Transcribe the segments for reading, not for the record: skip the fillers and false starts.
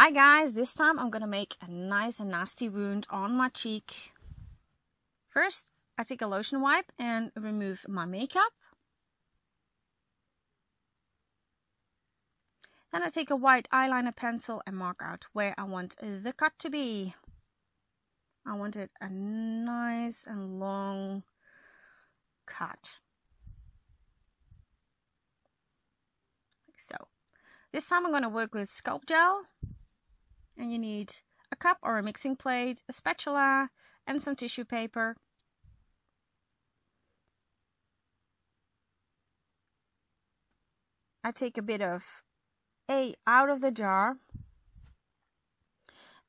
Hi guys, this time I'm gonna make a nice and nasty wound on my cheek. First, I take a lotion wipe and remove my makeup. Then I take a white eyeliner pencil and mark out where I want the cut to be. I wanted a nice and long cut. Like so. This time I'm gonna work with Sculpgel. And you need a cup or a mixing plate, a spatula, and some tissue paper. I take a bit of A out of the jar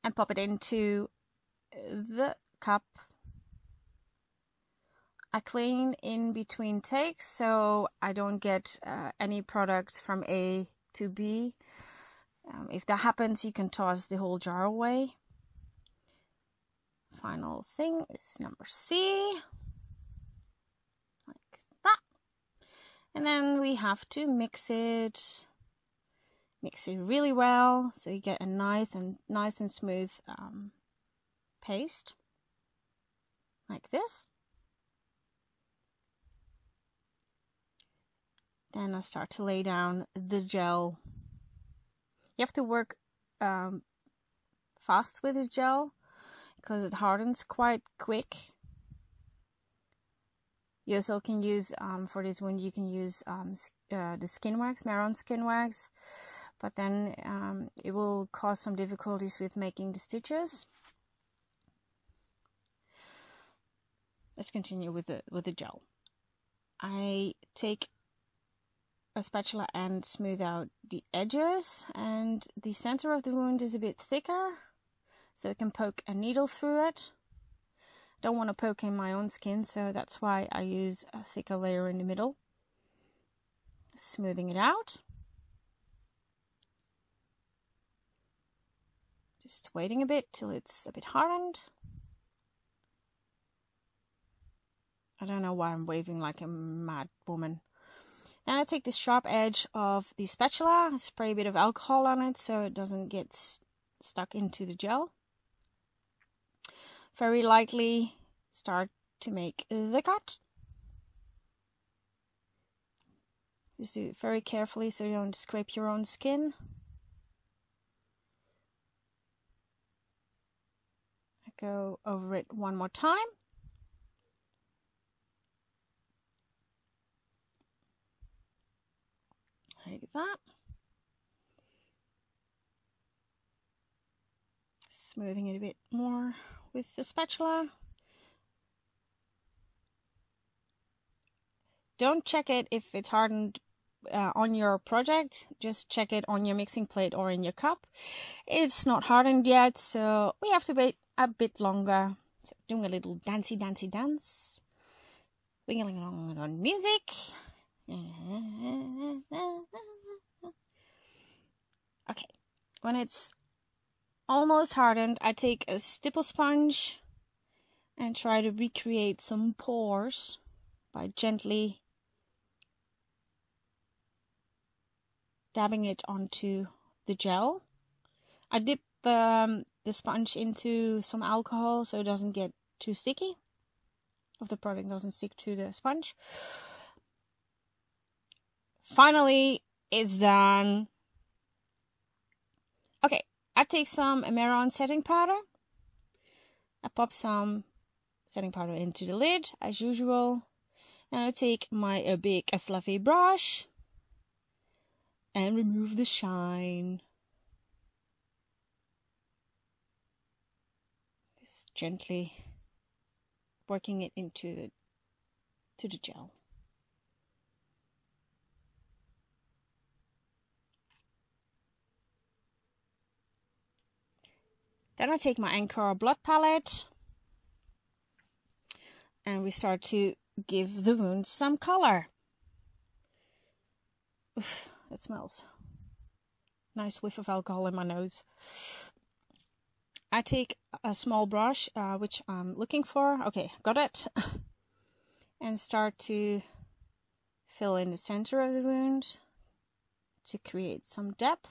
and pop it into the cup. I clean in between takes so I don't get any product from A to B. If that happens, you can toss the whole jar away. Final thing is number C. Like that. And then we have to mix it. Mix it really well so you get a nice and smooth paste. Like this. Then I start to lay down the gel. You have to work fast with this gel because it hardens quite quick. You also can use, for this one, you can use the skin wax, Mehron skin wax, but then it will cause some difficulties with making the stitches. Let's continue with the gel. I take a spatula and smooth out the edges, and the center of the wound is a bit thicker so I can poke a needle through it. Don't want to poke in my own skin, so that's why I use a thicker layer in the middle. Smoothing it out. Just waiting a bit till it's a bit hardened. I don't know why I'm waving like a mad woman. Then I take the sharp edge of the spatula, spray a bit of alcohol on it so it doesn't get stuck into the gel. Very lightly start to make the cut. Just do it very carefully so you don't scrape your own skin. I go over it one more time. Like that. Smoothing it a bit more with the spatula. Don't check it if it's hardened on your project. Just check it on your mixing plate or in your cup. It's not hardened yet, so we have to wait a bit longer. So doing a little dancey dance. Wiggling along on music. Okay, when it's almost hardened, I take a stipple sponge and try to recreate some pores by gently dabbing it onto the gel. I dip the sponge into some alcohol so it doesn't get too sticky, or the product doesn't stick to the sponge. Finally, it's done. Okay, I take some Mehron setting powder. I pop some setting powder into the lid, as usual. And I take my big fluffy brush and remove the shine. Just gently working it into the gel. Then I take my Encore blood palette and we start to give the wound some color. Oof, it smells. Nice whiff of alcohol in my nose. I take a small brush, which I'm looking for. Okay, got it. And start to fill in the center of the wound to create some depth.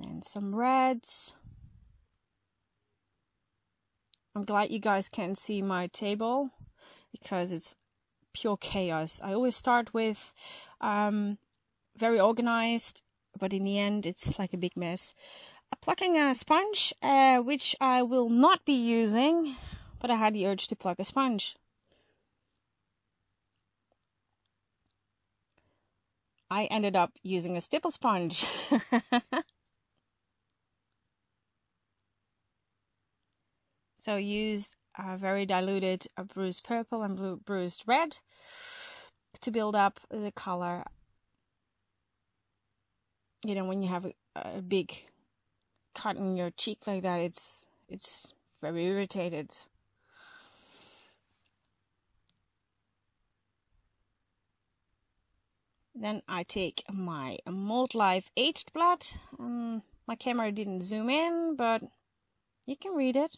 And some reds. I'm glad you guys can see my table because it's pure chaos. I always start with very organized, but in the end it's like a big mess. I'm plucking a sponge, which I will not be using, but I had the urge to pluck a sponge. I ended up using a stipple sponge. So I used very diluted bruised purple and bruised red to build up the color. You know, when you have a big cut in your cheek like that, it's very irritated. Then I take my Mouldlife aged blood. My camera didn't zoom in, but you can read it.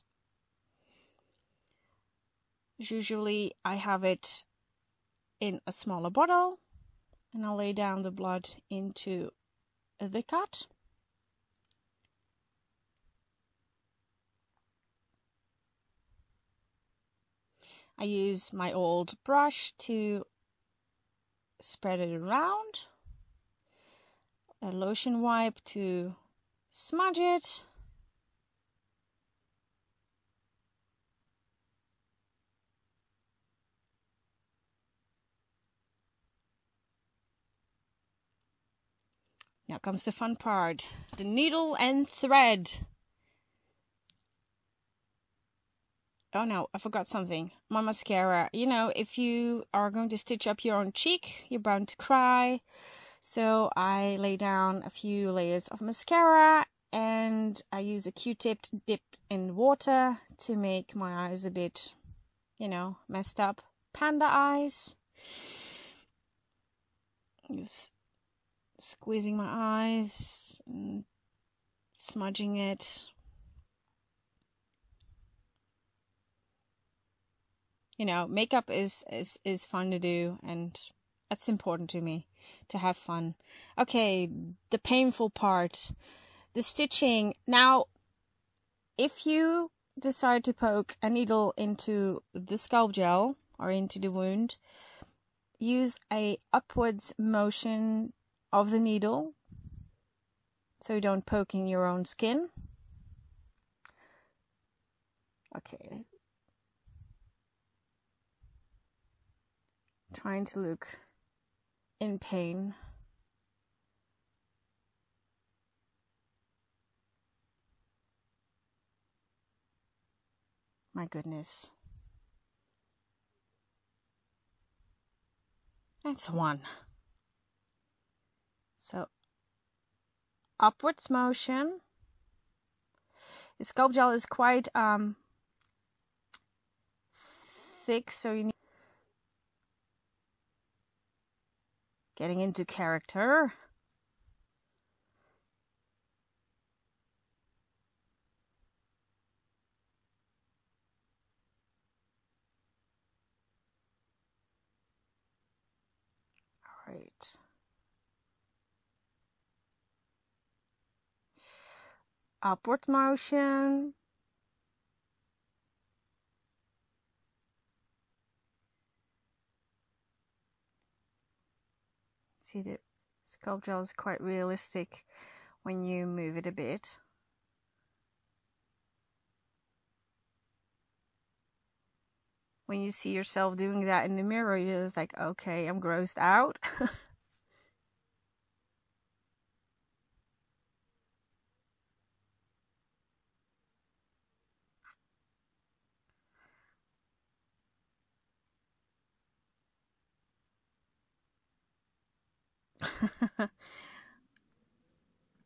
Usually I have it in a smaller bottle, and I'll lay down the blood into the cut. I use my old brush to spread it around, a lotion wipe to smudge it, now comes the fun part, the needle and thread. Oh no, I forgot something. My mascara. You know, if you are going to stitch up your own cheek, you're bound to cry. So I lay down a few layers of mascara, and I use a Q-tip to dip in water to make my eyes a bit, you know, messed up. Panda eyes. Just squeezing my eyes and smudging it. You know, makeup is fun to do, and that's important to me, to have fun. Okay, the painful part, the stitching. Now, if you decide to poke a needle into the Sculpgel or into the wound, use a upwards motion of the needle so you don't poke in your own skin. Okay. Trying to look in pain. My goodness. That's one. So, upwards motion. The Sculpgel is quite thick, so you need getting into character. All right. Upward motion. See, the Sculpgel is quite realistic when you move it a bit. When you see yourself doing that in the mirror, you're just like, okay, I'm grossed out.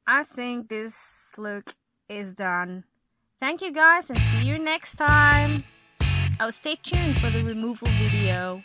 I think this look is done. Thank you guys, and see you next time. Oh, stay tuned for the removal video.